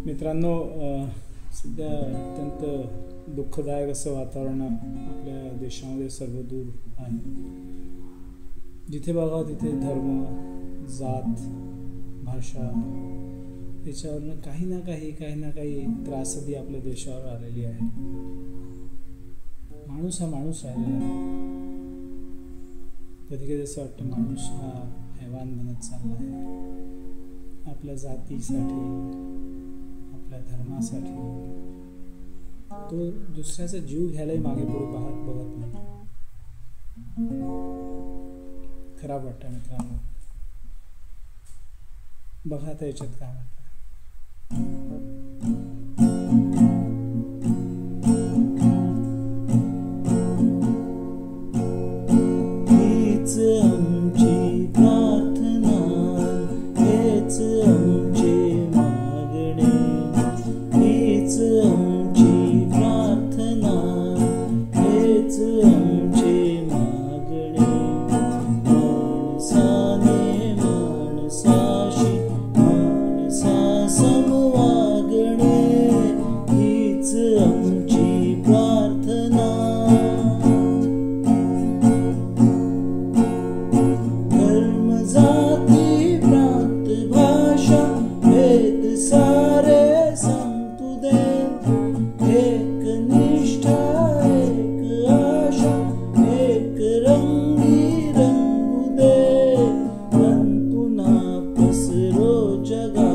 मित्रांनो, सध्या अत्यंत दुःखदायक असं वातावरण आपल्या देशामध्ये सर्वदूर आहे. जिथे बघा तिथे धर्म, जात, भाषा याच्यावरनं काही ना काही त्रासदी आपल्या देशावर आलेली आहे. माणूस हा माणूस राहिलेला आहे. कधी कधी असं वाटतं माणूस हा हैवान बनत चालला आहे. आपल्या जातीसाठी, आपल्या धर्मासाठी तो दुसऱ्याचा जीव घ्यायलाही मागे पुढे बघत नाही. खराब वाटतं मित्रांनो. बघा आता याच्यात काय म्हटलं. हीच आमची प्रार्थना, हेच आमचे मागणे, हीच आमची प्रार्थना, हेच आमचे मागणे. माणसाने माणसाशी माणसा समवागणे, हीच आमची प्रार्थना. धर्म, जाती, प्रांत, भाषा, भेद सारे संतु दे. एक निष्ठा, एक आशा, एक रंगी रंगू दे. अंतु ना पसरो जगा